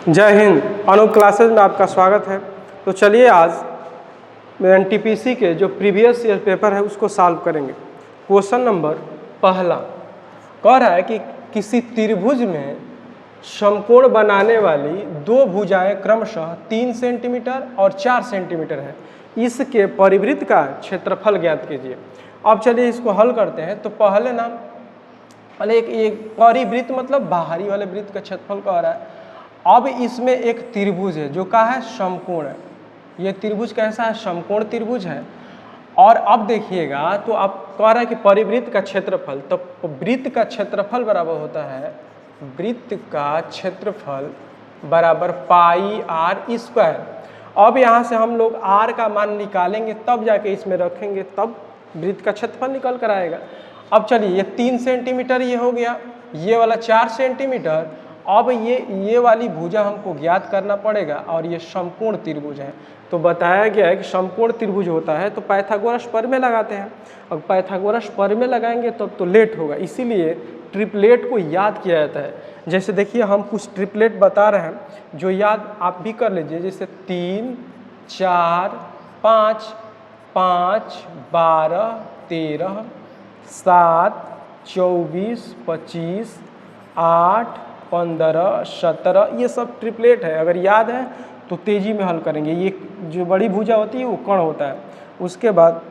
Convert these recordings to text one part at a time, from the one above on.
जय हिंद। अनूप क्लासेज में आपका स्वागत है। तो चलिए आज एनटीपीसी के जो प्रीवियस ईयर पेपर है उसको सॉल्व करेंगे। क्वेश्चन नंबर पहला कह रहा है कि किसी त्रिभुज में समकोण बनाने वाली दो भुजाएं क्रमशः 3 सेंटीमीटर और 4 सेंटीमीटर है। इसके परिवृत्त का क्षेत्रफल ज्ञात कीजिए। अब चलिए इसको हल करते हैं। तो पहले एक परिवृत्त मतलब बाहरी वाले वृत्त का क्षेत्रफल कह रहा है। अब इसमें एक त्रिभुज है जो क्या है, समकोण है। ये त्रिभुज कैसा है, समकोण त्रिभुज है। और अब देखिएगा तो अब कह रहा है कि परिवृत्त का क्षेत्रफल, तो वृत्त का क्षेत्रफल बराबर होता है, वृत्त का क्षेत्रफल बराबर पाई आर स्क्वायर। अब यहाँ से हम लोग आर का मान निकालेंगे तब जाके इसमें रखेंगे, तब वृत्त का क्षेत्रफल निकल कर आएगा। अब चलिए ये 3 सेंटीमीटर ये हो गया, ये वाला 4 सेंटीमीटर। अब ये वाली भुजा हमको ज्ञात करना पड़ेगा और ये समकोण त्रिभुज है। तो बताया गया है कि समकोण त्रिभुज होता है तो पाइथागोरस प्रमेय लगाते हैं। अब पाइथागोरस प्रमेय लगाएंगे तब तो लेट होगा, इसीलिए ट्रिपलेट को याद किया जाता है। जैसे देखिए हम कुछ ट्रिपलेट बता रहे हैं जो याद आप भी कर लीजिए, जैसे 3, 4, 5, 5, 12, 13, 7, 24, 25, 8, 15, 17, ये सब ट्रिपलेट है। अगर याद है तो तेजी में हल करेंगे। ये जो बड़ी भुजा होती है वो कण होता है। उसके बाद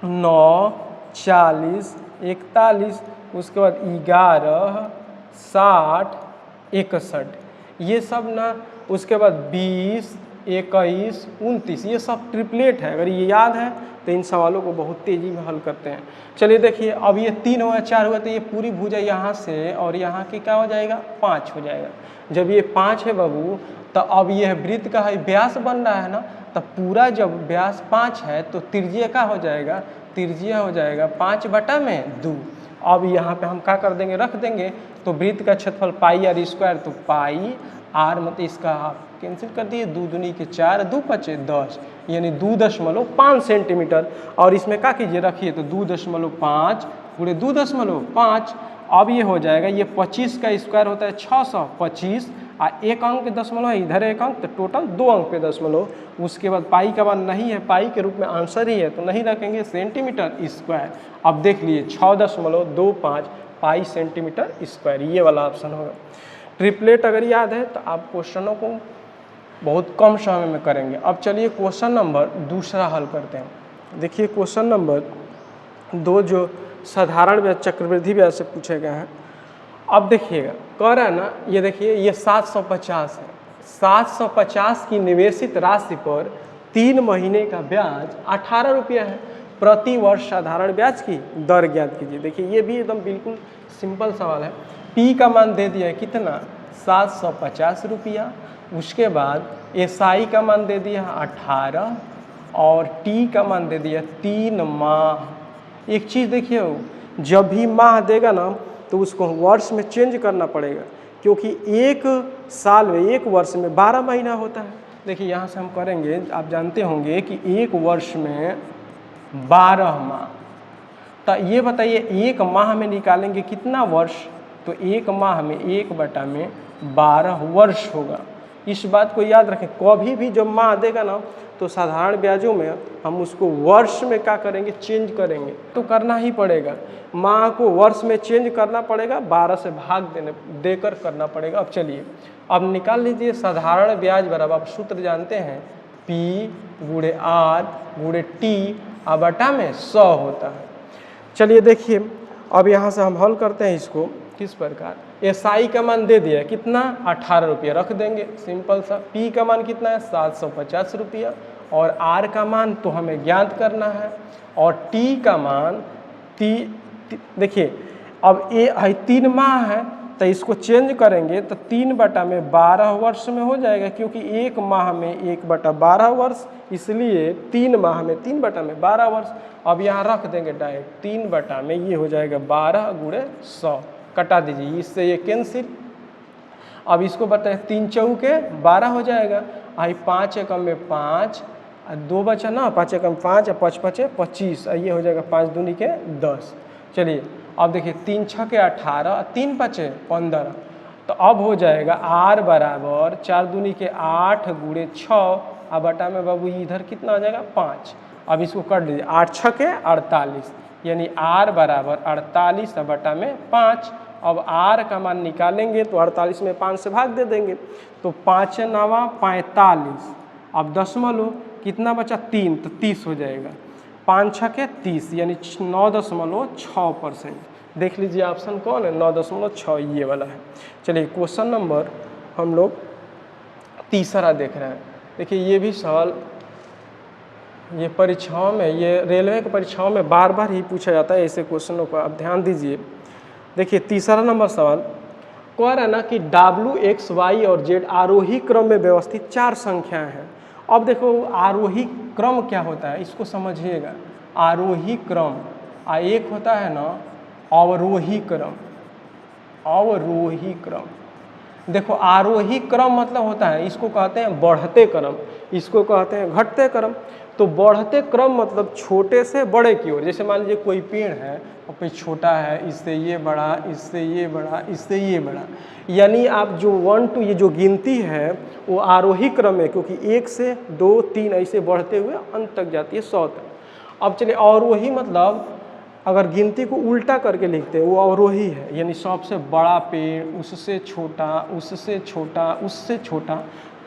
9, 40, 41, उसके बाद 11, 60, 61, ये सब ना। उसके बाद 20, 21, 29, ये सब ट्रिपलेट है। अगर ये याद है तो इन सवालों को बहुत तेज़ी में हल करते हैं। चलिए देखिए, अब ये 3 हुआ, 4 हुआ, तो ये पूरी भुजा यहाँ से और यहाँ की क्या हो जाएगा, 5 हो जाएगा। जब ये 5 है बाबू, तो अब यह वृत्त का है व्यास बन रहा है ना, तो पूरा जब व्यास 5 है तो त्रिज्या क्या हो जाएगा, त्रिज्या हो जाएगा 5/2। अब यहाँ पे हम क्या कर देंगे, रख देंगे। तो वृत्त का क्षेत्रफल पाई आर स्क्वायर, तो पाई आर मतलब इसका आप कैंसिल कर दिए, 2 दूनी के 4, 2 पचे 10, यानी 2.5 सेंटीमीटर। और इसमें क्या कीजिए, रखिए तो 2.5 पूरे 2.5। अब ये हो जाएगा, ये 25 का स्क्वायर होता है 625, और एक अंक दशमलव है, इधर एक अंक, तो टोटल 2 अंक पे दशमलव। उसके बाद पाई का मान नहीं है, पाई के रूप में आंसर ही है तो नहीं रखेंगे, सेंटीमीटर स्क्वायर। अब देख लिए 6.25 पाई सेंटीमीटर स्क्वायर, ये वाला ऑप्शन होगा। ट्रिपलेट अगर याद है तो आप क्वेश्चनों को बहुत कम समय में करेंगे। अब चलिए क्वेश्चन नंबर दूसरा हल करते हैं। देखिए क्वेश्चन नंबर 2 जो साधारण ब्याज चक्रवृद्धि ब्याज से पूछे गए हैं। अब देखिएगा कह रहा है ना, ये देखिए ये 750 है। 750 की निवेशित राशि पर 3 महीने का ब्याज 18 रुपया है। प्रति वर्ष साधारण ब्याज की दर ज्ञात कीजिए। देखिए ये भी एकदम बिल्कुल सिंपल सवाल है। पी का मान दे दिया है कितना, 750 रुपया। उसके बाद एसआई का मान दे दिया 18 और टी का मान दे दिया 3 माह। एक चीज़ देखिए, जब भी माह देगा ना तो उसको वर्ष में चेंज करना पड़ेगा, क्योंकि एक साल में, एक वर्ष में 12 महीना होता है। देखिए यहाँ से हम करेंगे, आप जानते होंगे कि एक वर्ष में 12 माह। तो ये बताइए एक माह में निकालेंगे कितना वर्ष, तो एक माह में 1/12 वर्ष होगा। इस बात को याद रखें, कभी भी जब माह देगा ना तो साधारण ब्याजों में हम उसको वर्ष में क्या करेंगे, चेंज करेंगे। तो करना ही पड़ेगा, माह को वर्ष में चेंज करना पड़ेगा, 12 से भाग देकर करना पड़ेगा। अब चलिए अब निकाल लीजिए साधारण ब्याज बराबर, आप सूत्र जानते हैं, P गुणे R गुणे T और बटा में 100 होता है। चलिए देखिए अब यहाँ से हम हल करते हैं इसको किस प्रकार। एसआई का मान दे दिया कितना, 18 रुपया, रख देंगे सिंपल सा। पी का मान कितना है, 750 रुपया। और आर का मान तो हमें ज्ञात करना है। और टी का मान देखिए अब ये 3 माह है तो इसको चेंज करेंगे तो 3/12 वर्ष में हो जाएगा, क्योंकि एक माह में 1/12 वर्ष, इसलिए 3 माह में 3/12 वर्ष। अब यहाँ रख देंगे डायरेक्ट 3 में, ये हो जाएगा 12 गुणे 100, कटा दीजिए, इससे ये कैंसिल। अब इसको बताए 3 चौके 12 हो जाएगा, आई 5 एकम में 5, 2 बचा ना, 5 एकम 5 और 5 5 25, ये हो जाएगा 5 दूनी के 10। चलिए अब देखिए 3 6 के 18, 3 5 15, तो अब हो जाएगा r बराबर 4 दूनी के 8 गुणे 6 और बटा में बाबू इधर कितना हो जाएगा 5। अब इसको कर लीजिए 8 6 के 48 यानी r बराबर 48 और बटा में 5। अब r का मान निकालेंगे तो 48 में 5 से भाग दे देंगे तो 5 9 45। अब दशमलव कितना बचा 3 तो 30 हो जाएगा। 5 6 के 30 यानी 9.6%। देख लीजिए ऑप्शन कौन है 9.6 ये वाला है। चलिए क्वेश्चन नंबर हम लोग तीसरा देख रहे हैं। देखिए ये भी सवाल ये परीक्षाओं में, ये रेलवे की परीक्षाओं में बार बार ही पूछा जाता है ऐसे क्वेश्चनों को, आप ध्यान दीजिए। देखिए तीसरा नंबर सवाल कह रहा है ना कि W X Y और Z आरोही क्रम में व्यवस्थित 4 संख्याएं हैं। अब देखो आरोही क्रम क्या होता है इसको समझिएगा। आरोही क्रम एक होता है ना अवरोही क्रम। अवरोही क्रम, देखो आरोही क्रम मतलब होता है, इसको कहते हैं बढ़ते क्रम, इसको कहते हैं घटते क्रम। तो बढ़ते क्रम मतलब छोटे से बड़े की ओर। जैसे मान लीजिए कोई पेड़ है और कोई छोटा है, इससे ये बड़ा, इससे ये बड़ा, इससे ये बड़ा, यानी आप जो 1 to ये जो गिनती है वो आरोही क्रम है, क्योंकि 1 से 2 3 ऐसे बढ़ते हुए अंत तक जाती है 100 तक। अब चलिए अवरोही मतलब अगर गिनती को उल्टा करके लिखते हैं वो अवरोही है, यानी सबसे बड़ा पेड़, उससे छोटा, उससे छोटा, उससे छोटा।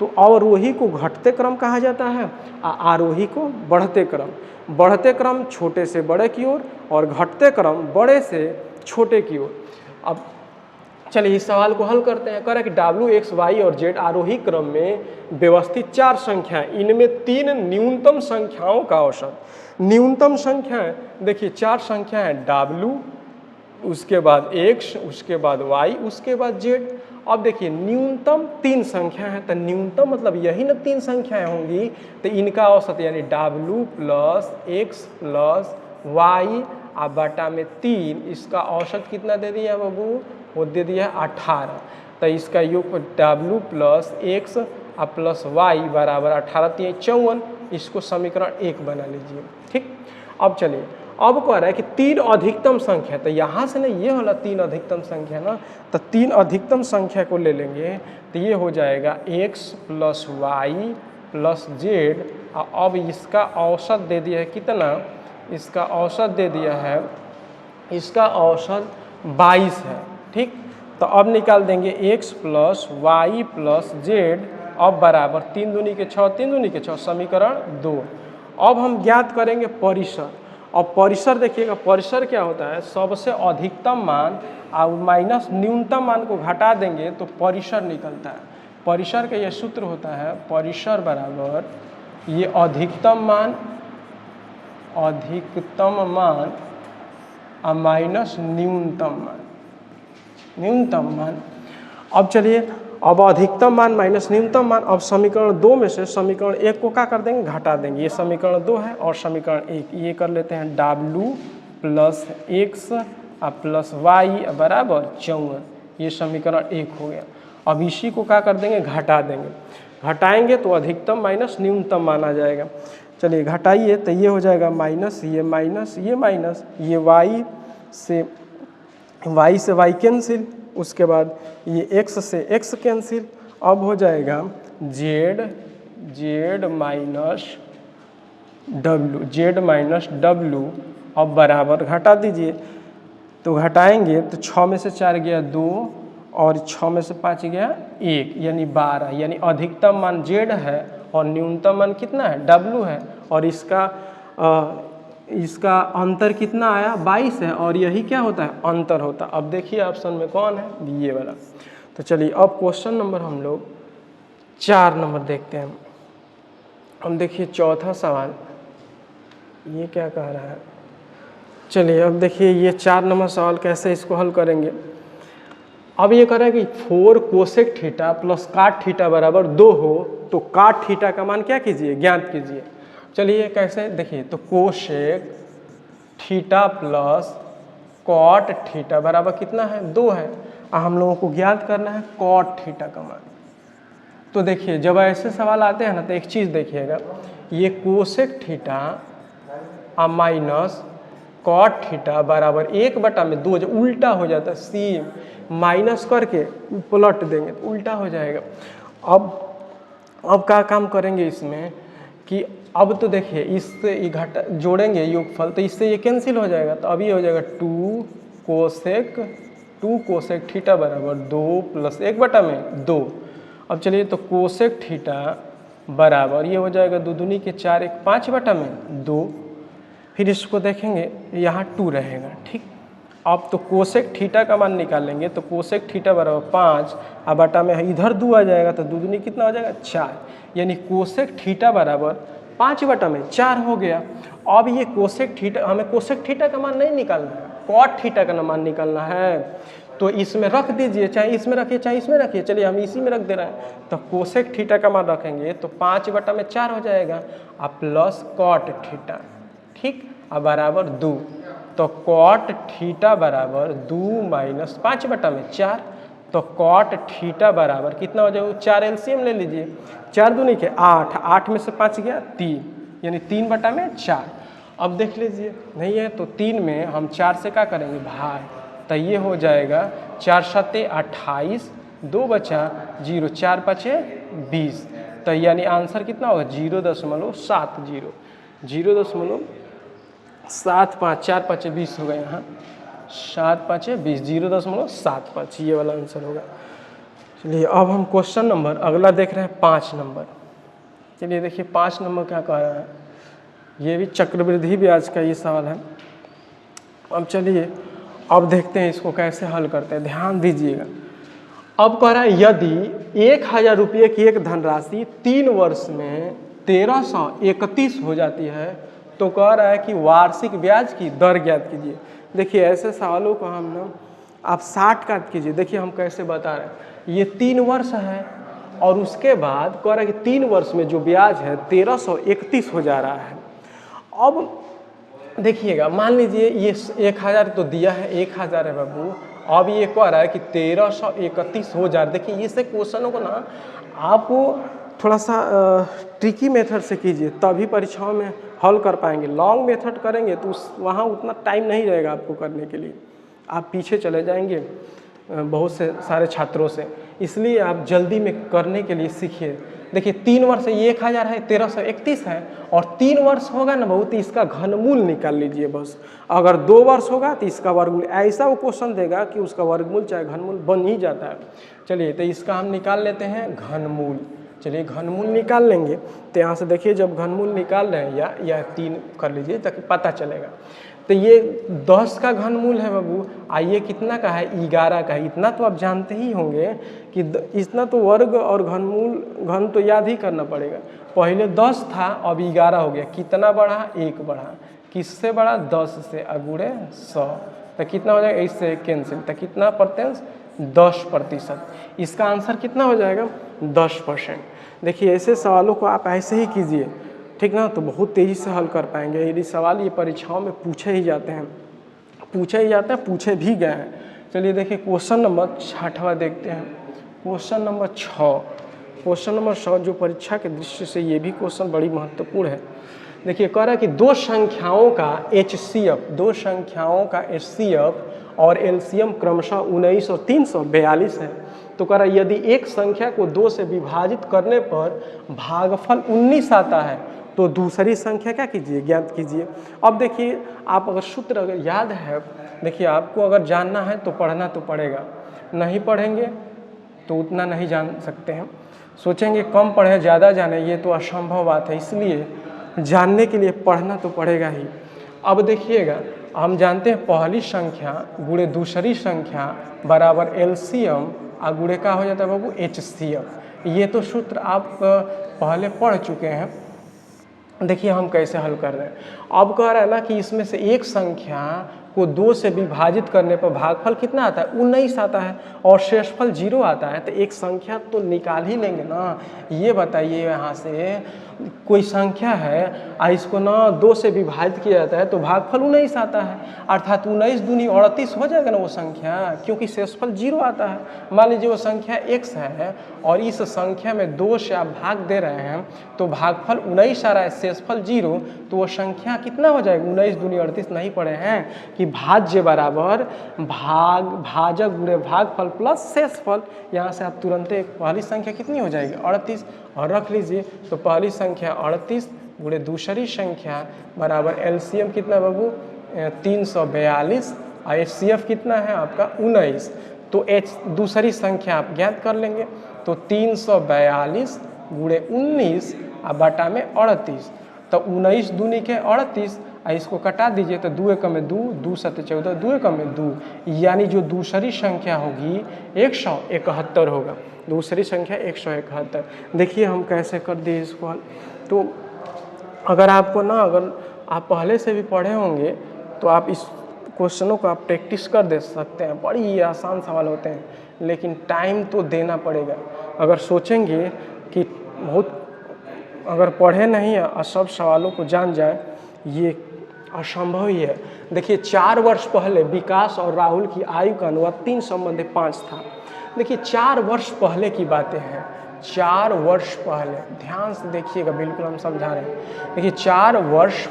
तो अवरोही को घटते क्रम कहा जाता है, आरोही को बढ़ते क्रम। बढ़ते क्रम छोटे से बड़े की ओर और घटते क्रम बड़े से छोटे की ओर। अब चलिए इस सवाल को हल करते हैं। कह रहा है कि W X Y और Z आरोही क्रम में व्यवस्थित 4 संख्याएं, इनमें 3 न्यूनतम संख्याओं का औसत। न्यूनतम संख्याएं देखिए 4 संख्याएं W, उसके बाद X, उसके बाद Y, उसके बाद Z। अब देखिए न्यूनतम 3 संख्या है, तो न्यूनतम मतलब यही ना 3 संख्याएं होंगी, तो इनका औसत यानी W plus X plus Y और बटा में 3, इसका औसत कितना दे दिया बाबू, वो दे दिया 18। तो इसका योग W प्लस X और प्लस Y बराबर 18 3 54, इसको समीकरण 1 बना लीजिए। ठीक, अब चलिए अब कह रहा है कि 3 अधिकतम संख्या, तो यहाँ से ना ये वाला 3 अधिकतम संख्या ना, तो 3 अधिकतम संख्या को ले लेंगे तो ये हो जाएगा x plus y plus z. अब इसका औसत दे दिया है कितना, इसका औसत दे दिया है, इसका औसत 22 है। ठीक, तो अब निकाल देंगे x plus y plus z, अब बराबर 3 दूनी के 6, 3 दूनी के 6, समीकरण 2। अब हम ज्ञात करेंगे परिसर। और परिसर देखिएगा, परिसर क्या होता है, सबसे अधिकतम मान और माइनस न्यूनतम मान को घटा देंगे तो परिसर निकलता है। परिसर का यह सूत्र होता है, परिसर बराबर ये अधिकतम मान और माइनस न्यूनतम मान। अब चलिए अब अधिकतम मान माइनस न्यूनतम मान, अब समीकरण 2 में से समीकरण 1 को क्या कर देंगे, घटा देंगे। ये समीकरण 2 है और समीकरण 1 ये कर लेते हैं W प्लस X और प्लस Y बराबर 54, ये समीकरण 1 हो गया। अब इसी को क्या कर देंगे, घटा देंगे। घटाएंगे तो अधिकतम माइनस न्यूनतम मान आ जाएगा। चलिए घटाइए तो ये हो जाएगा माइनस, ये माइनस, ये माइनस, ये Y से Y कैंसिल, उसके बाद ये x से x कैंसिल। अब हो जाएगा z माइनस W, अब बराबर घटा दीजिए। तो घटाएंगे तो 6 में से 4 गया 2 और 6 में से 5 गया 1, यानी 12, यानी अधिकतम मान z है और न्यूनतम मान कितना है, W है। और इसका अंतर कितना आया, 22 है, और यही क्या होता है, अंतर होता है। अब देखिए ऑप्शन में कौन है, ये वाला। तो चलिए अब क्वेश्चन नंबर हम लोग 4 नंबर देखते हैं। हम देखिए चौथा सवाल ये क्या कह रहा है। चलिए अब देखिए ये 4 नंबर सवाल कैसे इसको हल करेंगे। अब ये कह रहा है कि 4 कोसेक थीटा प्लस काट थीटा बराबर 2 हो तो काट थीटा का मान क्या कीजिए, ज्ञात कीजिए। चलिए कैसे देखिए, तो cosec theta plus cot theta बराबर कितना है, 2 है। और हम लोगों को ज्ञात करना है कॉट थीटा का मान। तो देखिए जब ऐसे सवाल आते हैं ना तो एक चीज़ देखिएगा, ये कोसेक थीटा और माइनस कॉट थीटा बराबर 1/2 जो उल्टा हो जाता है, सी माइनस करके पलट देंगे तो उल्टा हो जाएगा। अब क्या काम करेंगे इसमें कि अब तो देखिए इससे ये घटा जोड़ेंगे योगफल तो इससे ये कैंसिल हो जाएगा, तो अभी हो जाएगा 2 कोसेक थीटा बराबर 2 + 1/2। अब चलिए तो कोसेक थीटा बराबर ये हो जाएगा 2 दूनी के 4 1 5/2। फिर इसको देखेंगे यहाँ 2 रहेगा, ठीक। अब तो कोसेक थीटा का मान निकाल लेंगे, तो कोसेक थीटा बराबर 5 और बटा में इधर 2 आ जाएगा तो 2 दूनी कितना हो जाएगा 4, यानी कोसेक थीटा बराबर 5/4 हो गया। अब ये कोसेक थीटा, हमें कोसेक थीटा का मान नहीं निकालना है, कॉट थीटा का मान निकालना है, तो इसमें रख दीजिए, चाहे इसमें रखिए चाहे इसमें रखिए, चलिए हम इसी में रख दे रहे हैं। तो कोसेक थीटा का मान रखेंगे तो 5/4 हो जाएगा और प्लस कॉट थीटा, ठीक, और बराबर 2। तो कॉट थीटा बराबर 2 - 5/4, तो कॉट थीटा बराबर कितना हो जाएगा, 4 एलसीएम ले लीजिए, 4 दूनी के 8, 8 में से 5 गया 3, यानी 3/4। अब देख लीजिए नहीं है तो 3 में हम 4 से क्या करेंगे भाग, तो ये हो जाएगा 4 7 28, 2 बचा 0, 4 5 20, तो यानी आंसर कितना होगा 0.70, 0.75, 4 5 20 होगा यहाँ, 7 5 20, 0.75 ये वाला आंसर होगा। चलिए अब हम क्वेश्चन नंबर अगला देख रहे हैं 5 नंबर। चलिए देखिए 5 नंबर क्या कह रहा है, ये भी चक्रवृद्धि ब्याज का ये सवाल है। अब चलिए अब देखते हैं इसको कैसे हल करते हैं, ध्यान दीजिएगा। अब कह रहा है यदि 1000 रुपये की एक धनराशि 3 वर्ष में 1331 हो जाती है तो कह रहा है कि वार्षिक ब्याज की दर ज्ञात कीजिए। देखिए ऐसे सवालों को हम ना आप 60 काट कीजिए। देखिए हम कैसे बता रहे हैं, ये 3 वर्ष है और उसके बाद कह रहा है कि 3 वर्ष में जो ब्याज है 1331 हो जा रहा है। अब देखिएगा मान लीजिए ये 1000 तो दिया है, 1000 है बाबू, अब ये कह रहा है कि 1331 हो जा रहा है। देखिए इससे क्वेश्चनों को ना आप थोड़ा सा ट्रिकी मेथड से कीजिए तभी परीक्षाओं में हल कर पाएंगे। लॉन्ग मेथड करेंगे तो वहाँ उतना टाइम नहीं रहेगा आपको करने के लिए, आप पीछे चले जाएंगे बहुत से सारे छात्रों से, इसलिए आप जल्दी में करने के लिए सीखिए। देखिए 3 वर्ष ये 1000 है, 1331 है, और 3 वर्ष होगा ना बहुत, इसका घनमूल निकाल लीजिए बस। अगर 2 वर्ष होगा तो इसका वर्गमूल, ऐसा वो क्वेश्चन देगा कि उसका वर्गमूल चाहे घनमूल बन ही जाता है। चलिए तो इसका हम निकाल लेते हैं घनमूल। चलिए घनमूल निकाल लेंगे तो यहाँ से देखिए जब घनमूल निकाल रहे हैं या 3 कर लीजिए ताकि पता चलेगा। तो ये 10 का घनमूल है बाबू, ये कितना का है 11 का है। इतना तो आप जानते ही होंगे कि इतना तो वर्ग और घन तो याद ही करना पड़ेगा। पहले 10 था अब 11 हो गया, कितना बढ़ा 1 बढ़ा, किससे बढ़ा 10 से, अगुड़े 100, तो कितना हो जाएगा, इससे कैंसिल, तो कितना परसेंट 10%। इसका आंसर कितना हो जाएगा 10%। देखिए ऐसे सवालों को आप ऐसे ही कीजिए, ठीक ना, तो बहुत तेज़ी से हल कर पाएंगे। यदि सवाल ये परीक्षाओं में पूछे ही जाते हैं, पूछे भी गए हैं। चलिए देखिए क्वेश्चन नंबर 6वां देखते हैं। क्वेश्चन नंबर 6 जो परीक्षा के दृष्टि से ये भी क्वेश्चन बड़ी महत्वपूर्ण है। देखिए कह रहा है कि दो संख्याओं का HCF और LCM क्रमशः 19 और 342 है। तो कह रहा है यदि एक संख्या को 2 से विभाजित करने पर भागफल 19 आता है तो दूसरी संख्या क्या कीजिए, ज्ञात कीजिए। अब देखिए आप अगर सूत्र अगर याद है, देखिए आपको अगर जानना है तो पढ़ना तो पड़ेगा, नहीं पढ़ेंगे तो उतना नहीं जान सकते हैं। सोचेंगे कम पढ़े ज़्यादा जाने, ये तो असंभव बात है, इसलिए जानने के लिए पढ़ना तो पड़ेगा ही। अब देखिएगा हम जानते हैं पहली संख्या गुणे दूसरी संख्या बराबर LCM और गुणे का हो जाता है बाबू HCF। ये तो सूत्र आप पहले पढ़ चुके हैं। देखिए हम कैसे हल कर रहे हैं। अब कह रहा है ना कि इसमें से एक संख्या को 2 से विभाजित करने पर भागफल कितना आता है? 19 आता है और शेषफल 0 आता है। तो एक संख्या तो निकाल ही लेंगे ना। ये बताइए यहाँ से कोई संख्या है और इसको ना 2 से विभाजित किया जाता है तो भागफल 19 आता है, अर्थात 19 दूनी 38 हो जाएगा ना वो संख्या, क्योंकि शेषफल 0 आता है। मान लीजिए वो संख्या x है और इस संख्या में 2 से आप भाग दे रहे हैं तो भागफल 19 आ रहा है, शेषफल 0, तो वो संख्या कितना हो जाएगा? 19 दूनी 38 नहीं पढ़े हैं कि भाज्य बराबर भाजक गुणे भागफल प्लस शेषफल। यहाँ से आप तुरंत एक पहली संख्या कितनी हो जाएगी? 38, और रख लीजिए। तो पहली संख्या 38 गुणे दूसरी संख्या बराबर एलसीएम कितना बाबू? 342 और एचसीएफ कितना है आपका? 19। तो दूसरी संख्या आप ज्ञात कर लेंगे। तो 342 गुणे 19 और बटा में 38, तो 19 दूनी के 38 और इसको कटा दीजिए तो 2 एकम में 2, 2 सत 14, 2 एकम में 2, यानी जो दूसरी संख्या होगी 171 होगा। दूसरी संख्या 171। देखिए हम कैसे कर दिए इसको हल। तो अगर आपको ना, अगर आप पहले से भी पढ़े होंगे तो आप इस क्वेश्चनों को आप प्रैक्टिस कर दे सकते हैं। बड़ी आसान सवाल होते हैं, लेकिन टाइम तो देना पड़ेगा। अगर सोचेंगे कि बहुत अगर पढ़े नहीं और सब सवालों को जान जाए, ये असंभव ही है। देखिए 4 वर्ष पहले विकास और राहुल की आयु का अनुपात 3:5 था। देखिए 4 वर्ष पहले की बातें हैं, 4 वर्ष पहले, ध्यान से देखिएगा, बिल्कुल हम समझा रहे हैं। देखिए 4 वर्ष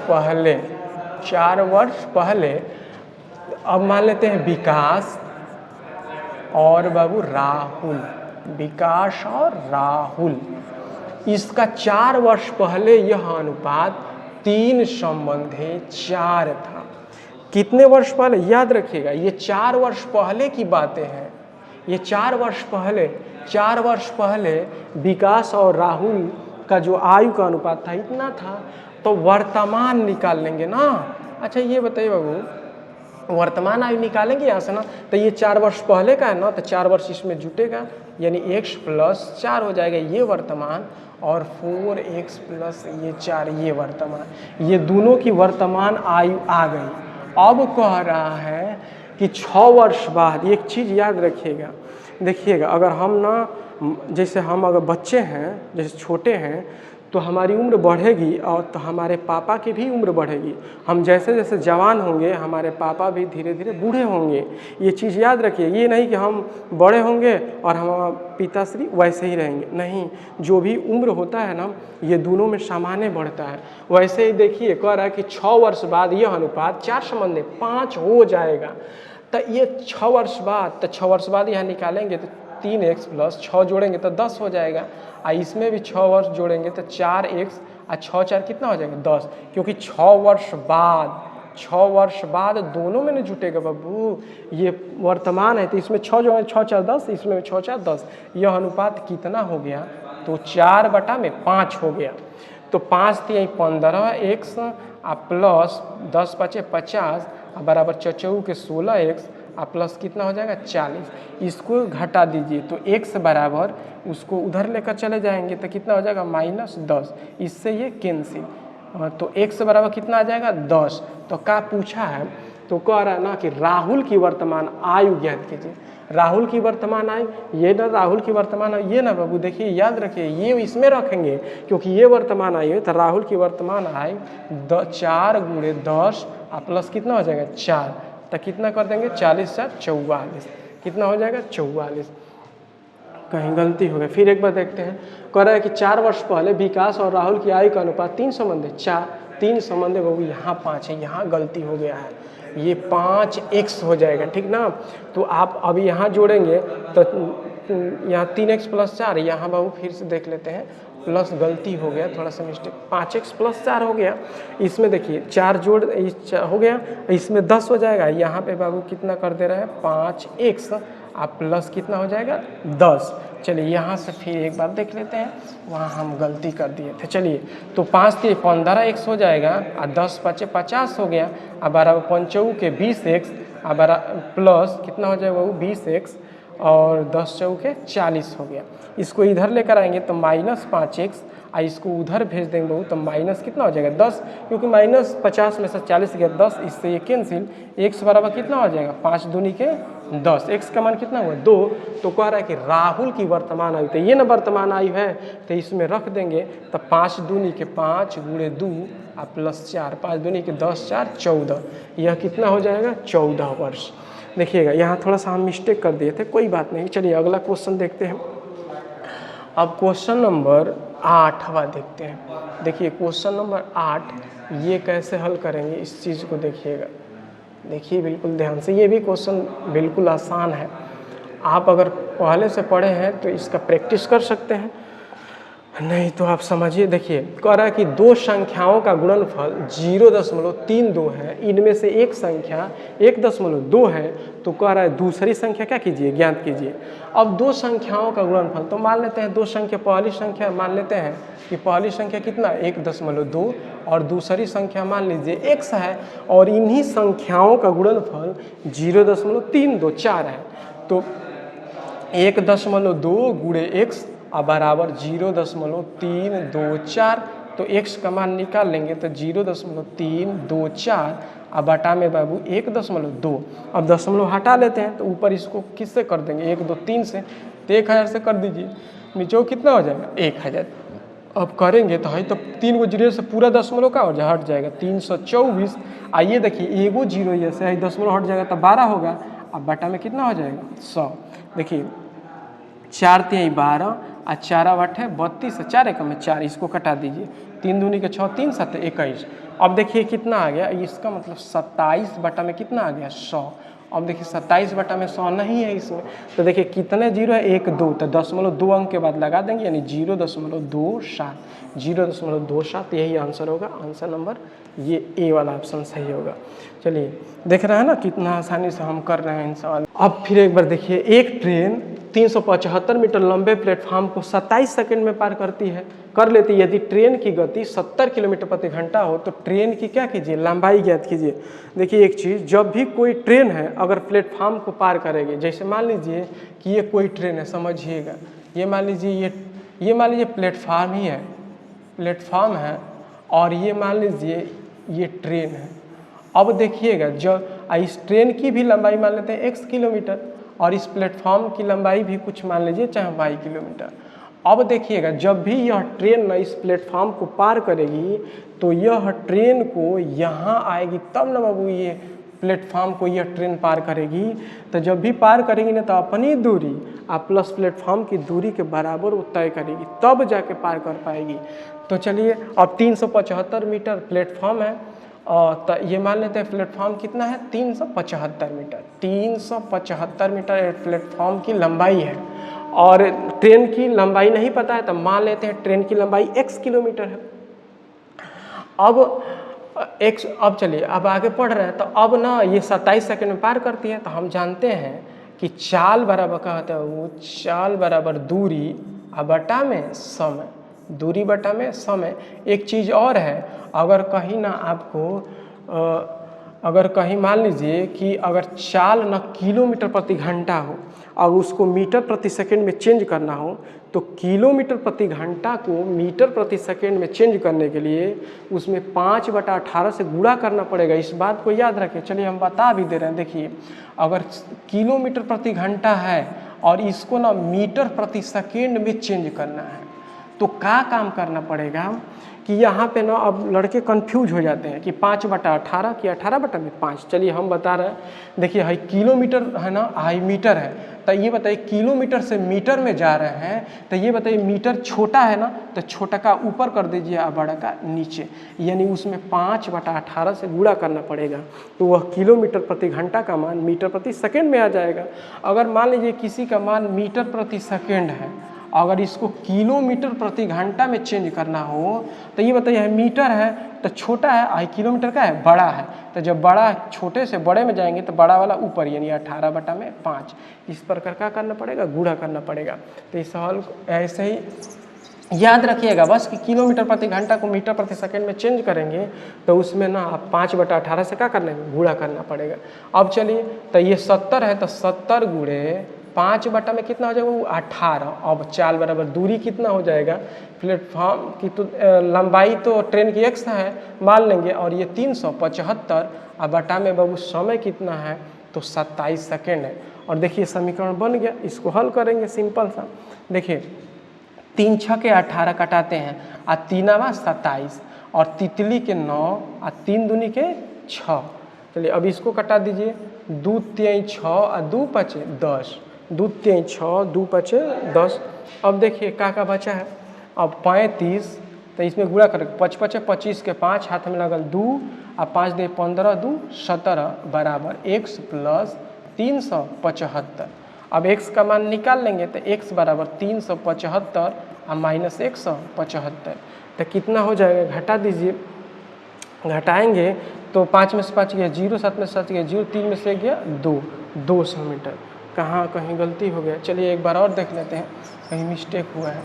पहले अब मान लेते हैं विकास और बाबू राहुल, विकास और राहुल, इसका 4 वर्ष पहले यह अनुपात 3:4 था। कितने वर्ष पहले? याद रखिएगा, ये 4 वर्ष पहले की बातें हैं। ये 4 वर्ष पहले विकास और राहुल का जो आयु का अनुपात था इतना था। तो वर्तमान निकाल लेंगे ना। अच्छा ये बताइए बाबू, वर्तमान आयु निकालेंगे यहाँ से ना, तो ये 4 वर्ष पहले का है ना, तो 4 वर्ष इसमें जुटेगा, यानी x + 4 हो जाएगा ये वर्तमान, और 4x + ये 4 ये वर्तमान। ये दोनों की वर्तमान आयु आ गई। अब कह रहा है कि 6 वर्ष बाद, एक चीज़ याद रखिएगा, देखिएगा, अगर हम ना, जैसे हम अगर बच्चे हैं, जैसे छोटे हैं, तो हमारी उम्र बढ़ेगी और तो हमारे पापा की भी उम्र बढ़ेगी। हम जैसे जैसे जवान होंगे हमारे पापा भी धीरे धीरे बूढ़े होंगे। ये चीज़ याद रखिए। ये नहीं कि हम बड़े होंगे और हम पिताश्री वैसे ही रहेंगे, नहीं। जो भी उम्र होता है ना, ये दोनों में सामान्य बढ़ता है। वैसे ही देखिए कह रहा है कि 6 वर्ष बाद यह अनुपात 4:5 हो जाएगा। तो ये 6 वर्ष बाद, तो 6 वर्ष बाद यहाँ निकालेंगे तो 3x + 6 जोड़ेंगे तो 10 हो जाएगा। और इसमें भी 6 वर्ष जोड़ेंगे तो 4x और 6 4 कितना हो जाएगा? 10, क्योंकि 6 वर्ष बाद दोनों में नहीं जुटेगा बाबू। ये वर्तमान है तो इसमें 6 जोड़ेंगे, 6 4 10, इसमें 6 4 10। यह अनुपात कितना हो गया? तो 4/5 हो गया। तो 5 × 15x प्लस 10 × 5 = 50 बराबर 4 के 16x प्लस कितना हो जाएगा? 40। इसको घटा दीजिए तो x बराबर, उसको उधर लेकर चले जाएंगे तो कितना हो जाएगा? -10। इससे ये कैंसिल, तो x बराबर कितना आ जाएगा? 10। तो क्या पूछा है? तो कह रहा है ना कि राहुल की वर्तमान आयु ज्ञात कीजिए। राहुल की वर्तमान आयु, ये ना राहुल की वर्तमान आयु, ये ना बाबू, देखिए याद रखिए, ये इसमें रखेंगे क्योंकि ये वर्तमान आयु है। तो राहुल की वर्तमान आयु 4 × 10 प्लस कितना हो जाएगा? 4। तो कितना कर देंगे? 40 × 4 = 44। कितना हो जाएगा? 44। कहीं गलती हो गई, फिर एक बार देखते हैं। कह रहा है कि 4 वर्ष पहले विकास और राहुल की आयु का अनुपात 3:4, 3 संबंध बाबू यहाँ 5 है, यहाँ गलती हो गया है, ये 5x हो जाएगा, ठीक ना। तो आप अभी यहाँ जोड़ेंगे तो यहाँ 3x + 4, यहाँ बाबू फिर से देख लेते हैं, प्लस गलती हो गया, थोड़ा सा मिस्टेक, 5x + 4 हो गया। इसमें देखिए 4 जोड़ हो गया, इसमें 10 हो जाएगा। यहाँ पे बाबू कितना कर दे रहे हैं? 5x प्लस कितना हो जाएगा? 10। चलिए यहाँ से फिर एक बार देख लेते हैं, वहाँ हम गलती कर दिए थे। चलिए तो 5 × 15x हो जाएगा और 10 × 5 = 50 हो गया, बराबर 5 के 20x प्लस कितना हो जाएगा बाबू? 20x और 10 चौके 40 हो गया। इसको इधर लेकर आएंगे तो -5x, और इसको उधर भेज देंगे बहू तो माइनस कितना हो जाएगा 10, क्योंकि -50 में से 40 गया 10, इससे ये कैंसिल। x बराबर कितना हो जाएगा 5 दूनी के 10, x का मान कितना हुआ 2। तो कह रहा है कि राहुल की वर्तमान आयु, तो ये ना वर्तमान आयु है तो इसमें रख देंगे, तो 5 दूनी के 5 गुणे 2 और +4, 5 दूनी के 10 4 14, यह कितना हो जाएगा 14 वर्ष। देखिएगा यहाँ थोड़ा सा हम मिस्टेक कर दिए थे, कोई बात नहीं। चलिए अगला क्वेश्चन देखते हैं। अब क्वेश्चन नंबर 8वां देखते हैं। देखिए क्वेश्चन नंबर 8, ये कैसे हल करेंगे इस चीज़ को देखिएगा, देखिए बिल्कुल ध्यान से। ये भी क्वेश्चन बिल्कुल आसान है, आप अगर पहले से पढ़े हैं तो इसका प्रैक्टिस कर सकते हैं, नहीं तो आप समझिए। देखिए कह रहा है कि दो संख्याओं का गुणनफल 0.32 है, इनमें से एक संख्या 1.2 है, तो कह रहा है दूसरी संख्या क्या कीजिए, ज्ञात कीजिए। अब दो संख्याओं का गुणनफल, तो मान लेते हैं दो संख्या, पहली संख्या मान लेते हैं कि पहली संख्या कितना 1.2 और दूसरी संख्या मान लीजिए x है, और इन्हीं संख्याओं का गुणनफल 0.324 है। तो 1.2 गुणे x बराबर 0.324, तो x का मान निकाल लेंगे तो 0.324 और बटा में बाबू 1.2। अब दशमलव हटा लेते हैं तो ऊपर इसको किससे कर देंगे 1 2 3 से, तो 1000 से कर दीजिए, नीचे कितना हो जाएगा 1000। अब करेंगे तो है तो 3 गो जीरो से पूरा दशमलव का हो जाए हट जाएगा 324। आइए देखिए एगो जीरो ये से है दशमलव हट जाएगा तो 12 होगा, अब बटा में कितना हो जाएगा 100। देखिए 4 3 12 और 4 8 है 32, 4 1 में 4, इसको कटा दीजिए, 3 दूनी के 6 3 7 21। अब देखिए कितना आ गया, इसका मतलब 27 बटा में कितना आ गया 100। अब देखिए 27 बटा में 100 नहीं है इसमें, तो देखिए कितने जीरो है 1 2, तो 0.2 अंक के बाद लगा देंगे, यानी 0.27, 0.27, यही आंसर होगा। आंसर नंबर ये ए वाला ऑप्शन सही होगा। चलिए देख रहे हैं ना कितना आसानी से हम कर रहे हैं इन सवाल। अब फिर एक बार देखिए, एक ट्रेन 375 मीटर लंबे प्लेटफॉर्म को 27 सेकंड में पार कर लेती है। यदि ट्रेन की गति 70 किलोमीटर प्रति घंटा हो तो ट्रेन की क्या कीजिए, लंबाई ज्ञात कीजिए। देखिए एक चीज़, जब भी कोई ट्रेन है अगर प्लेटफॉर्म को पार करेगी, जैसे मान लीजिए कि ये कोई ट्रेन है, समझिएगा, ये मान लीजिए ये मान लीजिए प्लेटफार्म ही है, प्लेटफॉर्म है, और ये मान लीजिए ये ट्रेन है। अब देखिएगा जब इस ट्रेन की भी लंबाई मान लेते हैं x किलोमीटर, और इस प्लेटफॉर्म की लंबाई भी कुछ मान लीजिए चाहे y किलोमीटर। अब देखिएगा जब भी यह ट्रेन ना इस प्लेटफॉर्म को पार करेगी तो यह ट्रेन को यहाँ आएगी, तब ना बाबू ये प्लेटफॉर्म को यह ट्रेन पार करेगी। तो जब भी पार करेगी ना तो अपनी दूरी प्लस प्लेटफॉर्म की दूरी के बराबर वो तय करेगी, तब जाके पार कर पाएगी। तो चलिए अब 375 मीटर प्लेटफॉर्म है, तो ये मान लेते हैं प्लेटफॉर्म कितना है 375 मीटर, 375 मीटर प्लेटफॉर्म की लंबाई है, और ट्रेन की लंबाई नहीं पता है तो मान लेते हैं ट्रेन की लंबाई x किलोमीटर है। अब चलिए अब आगे पढ़ रहे हैं, तो अब ना ये 27 सेकंड में पार करती है, तो हम जानते हैं कि चाल बराबर क्या होता है, वो चाल बराबर दूरी बटा में समय, दूरी बटा में समय। एक चीज़ और है, अगर कहीं ना आपको अगर कहीं मान लीजिए कि अगर चाल ना किलोमीटर प्रति घंटा हो और उसको मीटर प्रति सेकंड में चेंज करना हो, तो किलोमीटर प्रति घंटा को मीटर प्रति सेकंड में चेंज करने के लिए उसमें 5/18 से गुणा करना पड़ेगा। इस बात को याद रखें। चलिए हम बता भी दे रहे हैं। देखिए अगर किलोमीटर प्रति घंटा है और इसको ना मीटर प्रति सेकंड में चेंज करना है, तो क्या काम करना पड़ेगा कि यहाँ पे ना अब लड़के कंफ्यूज हो जाते हैं कि 5/18 कि 18/5। चलिए हम बता रहे हैं, देखिए हाई किलोमीटर है ना, हाई मीटर है, तो ये बताइए किलोमीटर से मीटर में जा रहे हैं, तो ये बताइए मीटर छोटा है ना, तो छोटा का ऊपर कर दीजिए और बड़ा का नीचे, यानी उसमें 5/18 से गुणा करना पड़ेगा, तो वह किलोमीटर प्रति घंटा का मान मीटर प्रति सेकेंड में आ जाएगा। अगर मान लीजिए किसी का मान मीटर प्रति सेकेंड है, अगर इसको किलोमीटर प्रति घंटा में चेंज करना हो तो ये बताइए मीटर है तो छोटा है, आई किलोमीटर का है बड़ा है, तो जब बड़ा छोटे से बड़े में जाएंगे तो बड़ा वाला ऊपर, यानी 18/5। इस प्रकार क्या करना पड़ेगा, गुणा करना पड़ेगा। तो इस सवाल को ऐसे ही याद रखिएगा बस कि किलोमीटर प्रति घंटा को मीटर प्रति सेकंड में चेंज करेंगे तो उसमें ना आप 5/18 से क्या करना है, गुणा करना पड़ेगा। अब चलिए तो ये 70 है, तो 70 गुणे 5 बटा में कितना हो जाएगा वो 18। अब चाल बराबर दूरी कितना हो जाएगा, प्लेटफॉर्म की तो लंबाई तो ट्रेन की x है मान लेंगे, और ये 375 और बटा में बाबू समय कितना है तो 27 सेकेंड है। और देखिए समीकरण बन गया, इसको हल करेंगे सिंपल सा। देखिए 3 छके 18 कटाते हैं और 3 27 और तितली के 9 और 3 दूनी के 6। चलिए अब इसको कटा दीजिए, 2 3 6 और 2 5 10, 2 3 6 2 5 10। अब देखिए का बचा है, अब 35 तो इसमें गुणा करें, 5 5 25 के 5 हाथ में लगल 2 और 5 दे 15 2 17 बराबर x प्लस 375। अब x का मान निकाल लेंगे तो x बराबर 375 और माइनस 175 तो कितना हो जाएगा, घटा दीजिए। घटाएंगे तो 5 में से 5 गया 0, 7 में से 7 गया 0, 3 में से गया 200 मीटर। कहाँ कहीं गलती हो गया, चलिए एक बार और देख लेते हैं कहीं मिस्टेक हुआ है।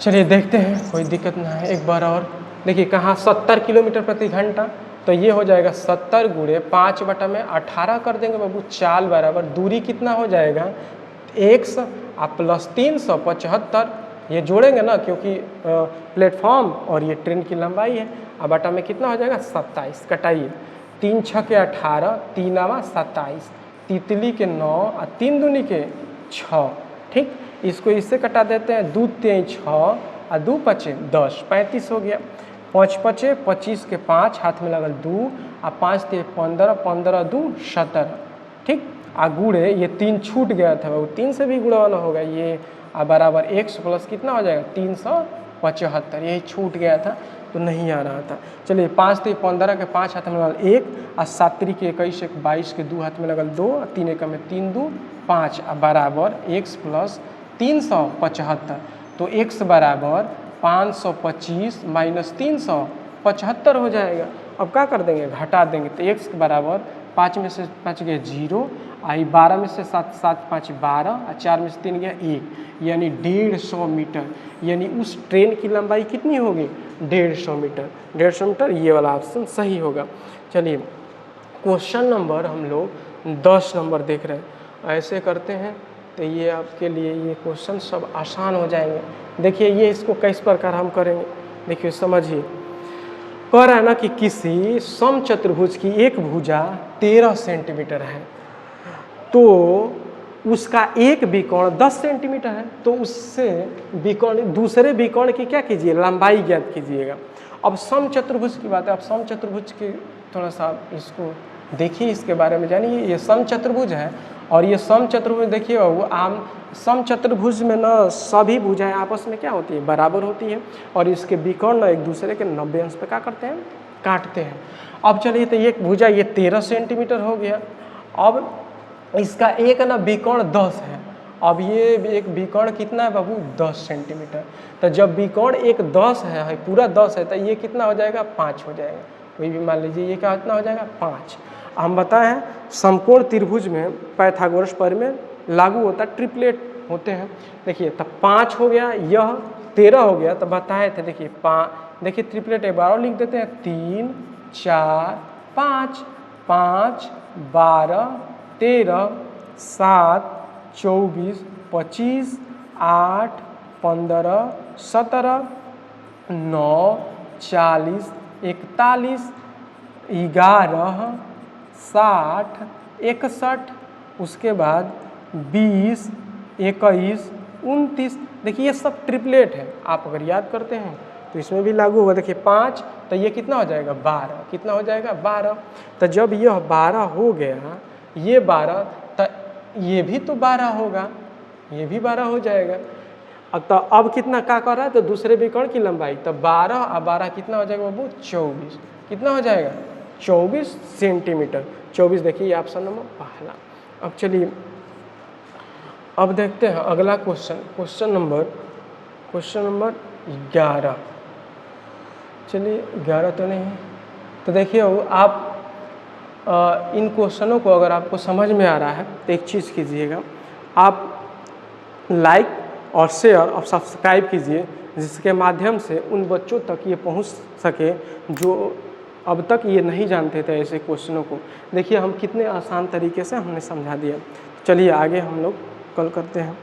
चलिए देखते हैं, कोई दिक्कत ना है, एक बार और देखिए कहाँ 70 किलोमीटर प्रति घंटा, तो ये हो जाएगा 70 गुणे 5 बटा में 18 कर देंगे बाबू। चाल बराबर दूरी कितना हो जाएगा x प्लस 375, ये जोड़ेंगे ना क्योंकि प्लेटफॉर्म और ये ट्रेन की लंबाई है। अब बटा में कितना हो जाएगा 27, कटाइए 3 छके 18, 3 27, तितली के 9 और 3 दूनी के 6। ठीक, इसको इससे कटा देते हैं, 2 3 6 और 2 5 10, 35 हो गया। 5 5 25 के 5 हाथ में लगल 2 और 5 3 15, 15 2 17। ठीक, आ गुड़े ये 3 छूट गया था वो 3 से भी गुड़ा वाला होगा ये, बराबर x प्लस कितना हो जाएगा 375, यही छूट गया था तो नहीं आ रहा था। चलिए 5 3 15 के 5 हाथ में लगल 1 और 7 3 के 21 एक 22 के 2 हाथ में लगल 2 और 3 1 में 3 2 5 बराबर x प्लस 375। तो x बराबर 525 माइनस 375 हो जाएगा। अब क्या कर देंगे, घटा देंगे तो x के बराबर 5 में से 5 गया 0, आई 12 में से 7 7 5 12 और 4 में से 3 गया 1, यानी 150 मीटर। यानी उस ट्रेन की लंबाई कितनी होगी 150 मीटर। 150 मीटर ये वाला ऑप्शन सही होगा। चलिए क्वेश्चन नंबर हम लोग 10 नंबर देख रहे हैं। ऐसे करते हैं तो ये आपके लिए ये क्वेश्चन सब आसान हो जाएंगे। देखिए ये इसको किस प्रकार हम करेंगे, देखिए समझिए। कह रहा है ना कि किसी समचतुर्भुज की एक भुजा 13 सेंटीमीटर है, तो उसका एक विकर्ण 10 सेंटीमीटर है, तो उससे विकर्ण दूसरे विकर्ण की क्या कीजिए, लंबाई ज्ञात कीजिएगा। अब समचतुर्भुज की बात है, अब समचतुर्भुज की थोड़ा सा इसको देखिए, इसके बारे में जानिए। ये समचतुर्भुज है और ये समचतुर्भुज देखिए वो आम समचतुर्भुज में ना सभी भुजाएं आपस में क्या होती है, बराबर होती है, और इसके विकर्ण ना एक दूसरे के 90 अंश पे क्या करते हैं, काटते हैं। अब चलिए तो एक भुजा ये 13 सेंटीमीटर हो गया। अब इसका एक ना विकर्ण 10 है, अब ये एक विकर्ण कितना है बाबू 10 सेंटीमीटर। तो जब विकर्ण एक 10 है पूरा 10 है, तो ये कितना हो जाएगा 5 हो जाएगा। कोई भी मान लीजिए ये क्या कितना हो जाएगा 5। हम बताए हैं समकोण त्रिभुज में पाइथागोरस प्रमेय लागू होता है, ट्रिपलेट होते हैं। देखिए तब 5 हो गया, यह 13 हो गया, तो बताए थे देखिए 5, देखिए ट्रिपलेट एक बार और लिख देते हैं, 3 4 5, 5 12 13 7 24 25 8 15 17 9 40 41 11 60 61, उसके बाद 20 21 29। देखिए ये सब ट्रिपलेट है, आप अगर याद करते हैं तो इसमें भी लागू होगा। देखिए 5 तो ये कितना हो जाएगा 12, कितना हो जाएगा 12। तो जब यह 12 हो गया, ये 12, तो ये भी तो 12 होगा, ये भी 12 हो जाएगा। तो अब कितना क्या कर रहा है, तो दूसरे विकर्ण की लंबाई, तो 12 और 12 कितना हो जाएगा बाबू 24, कितना हो जाएगा 24 सेंटीमीटर। 24 देखिए ये ऑप्शन नंबर पहला। अब चलिए अब देखते हैं अगला क्वेश्चन, क्वेश्चन नंबर 11। चलिए 11 तो नहीं है, तो देखिए आप इन क्वेश्चनों को अगर आपको समझ में आ रहा है तो एक चीज़ कीजिएगा, आप लाइक और शेयर और सब्सक्राइब कीजिए, जिसके माध्यम से उन बच्चों तक ये पहुंच सके जो अब तक ये नहीं जानते थे ऐसे क्वेश्चनों को। देखिए हम कितने आसान तरीके से हमने समझा दिया। चलिए आगे हम लोग कल करते हैं।